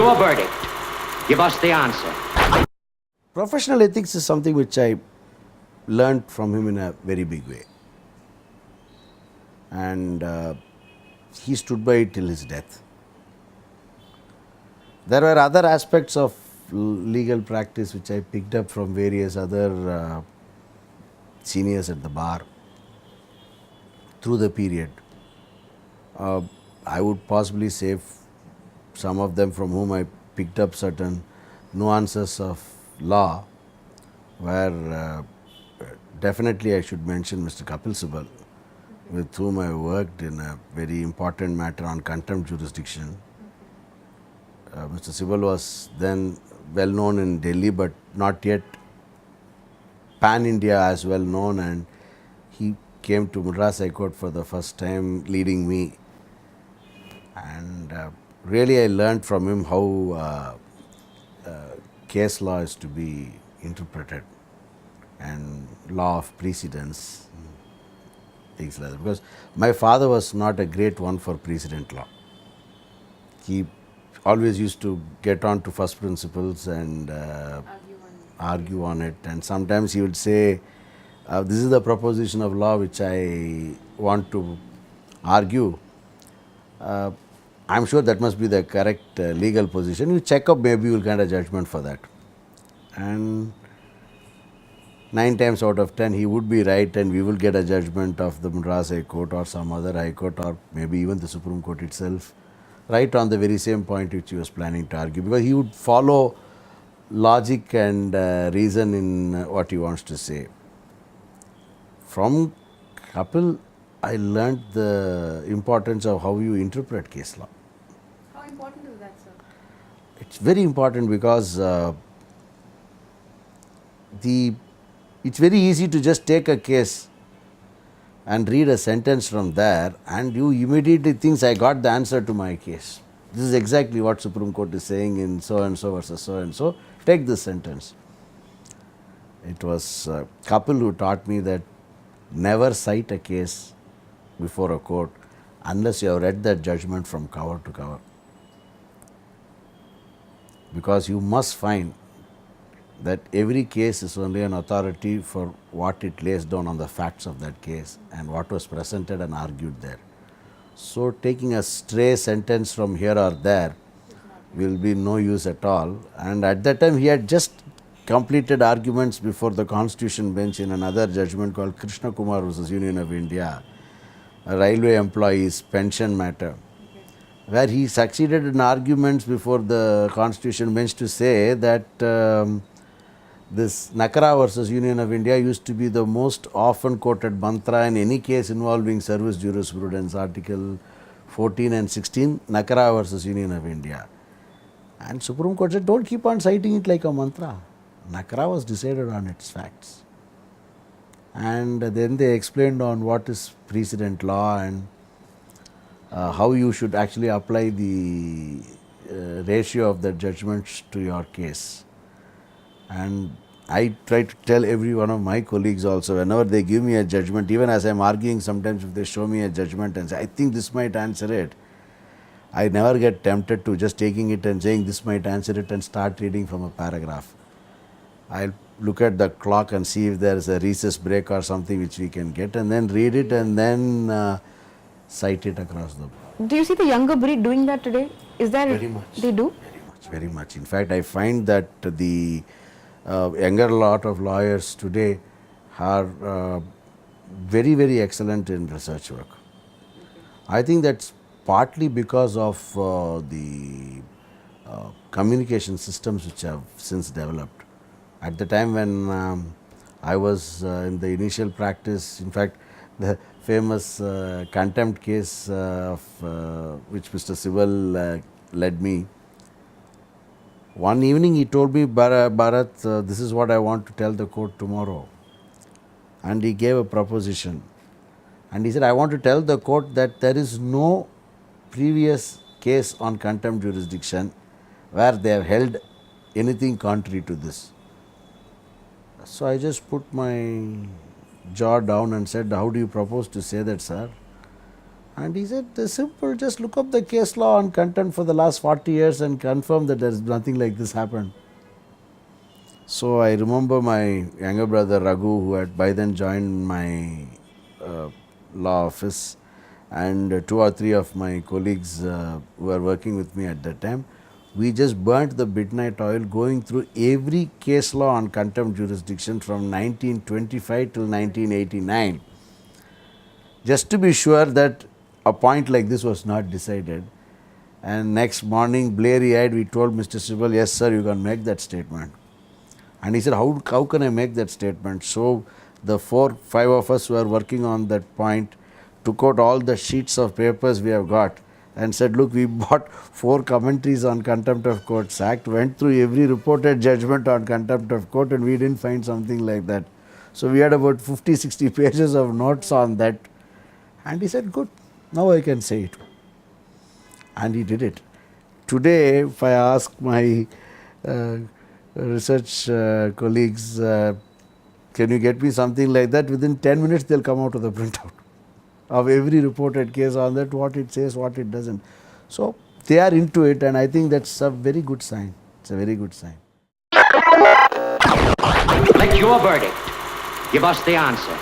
your verdict. Give us the answer. Professional ethics is something which I learned from him in a very big way. And he stood by it till his death. There were other aspects of legal practice which I picked up from various other seniors at the bar through the period. I would possibly say some of them from whom I picked up certain nuances of law, where definitely I should mention Mr. Kapil Sibal, with whom I worked in a very important matter on contempt jurisdiction. Mr. Sibal was then well known in Delhi, but not yet pan India as well known, and he came to Madras High Court for the first time, leading me. And really I learned from him how case law is to be interpreted and law of precedence, things like that. Because my father was not a great one for precedent law. He always used to get on to first principles and argue on it, and sometimes he would say, this is the proposition of law which I want to argue. I'm sure that must be the correct legal position. You check up, maybe you will get a judgment for that. And 9 times out of 10 he would be right, and we will get a judgment of the Madras High Court or some other High Court, or maybe even the Supreme Court itself, right on the very same point which he was planning to argue, because he would follow logic and reason in what he wants to say. From Kapil, I learnt the importance of how you interpret case law. How important is that, sir? It's very important because it's very easy to just take a case and read a sentence from there, and you immediately think, I got the answer to my case. This is exactly what Supreme Court is saying in so and so versus so and so. Take this sentence. It was Kapil who taught me that never cite a case before a court unless you have read that judgment from cover to cover, because you must find that every case is only an authority for what it lays down on the facts of that case and what was presented and argued there. So taking a stray sentence from here or there will be no use at all. And at that time he had just completed arguments before the Constitution bench in another judgment called Krishna Kumar versus Union of India, a railway employee's pension matter, where he succeeded in arguments before the Constitution bench to say that this Nakara versus Union of India used to be the most often quoted mantra in any case involving service jurisprudence, Article 14 and 16, Nakara versus Union of India. And Supreme Court said, don't keep on citing it like a mantra. Nakara was decided on its facts. And then they explained on what is precedent law and how you should actually apply the ratio of the judgments to your case. And I try to tell every one of my colleagues also, whenever they give me a judgment, even as I am arguing, sometimes if they show me a judgment and say, I think this might answer it, I never get tempted to just taking it and saying this might answer it and start reading from a paragraph. I'll look at the clock and see if there is a recess break or something which we can get, and then read it and then cite it across the board. Do you see the younger breed doing that today? Is that Very much. They do? Very much. In fact, I find that the younger lot of lawyers today are very, very excellent in research work. I think that's partly because of the communication systems which have since developed. At the time when I was in the initial practice, in fact, the famous contempt case of which Mr. Sibal led me, one evening he told me, Bharat, this is what I want to tell the court tomorrow. And he gave a proposition. And he said, I want to tell the court that there is no previous case on contempt jurisdiction where they have held anything contrary to this. So I just put my jaw down and said, how do you propose to say that, sir? And he said, "It's simple, just look up the case law on contempt for the last 40 years and confirm that there's nothing like this happened." So I remember my younger brother Raghu, who had by then joined my law office, and 2 or 3 of my colleagues who were working with me at that time. We just burnt the midnight oil going through every case law on contempt jurisdiction from 1925 till 1989, just to be sure that a point like this was not decided. And next morning, bleary-eyed, we told Mr. Sibal, "Yes sir, you can make that statement." And he said, how can I make that statement? So the 4-5 of us who were working on that point took out all the sheets of papers we have got and said, "Look, we bought 4 commentaries on Contempt of Courts Act, went through every reported judgment on Contempt of Court, and we didn't find something like that." So we had about 50-60 pages of notes on that. And he said, "Good, now I can say it." And he did it. Today, if I ask my research colleagues, "Can you get me something like that?" within 10 minutes they'll come out with a printout of every reported case on that, what it says, what it doesn't. So they are into it, and I think that's a very good sign. It's a very good sign. Let your verdict give us the answer.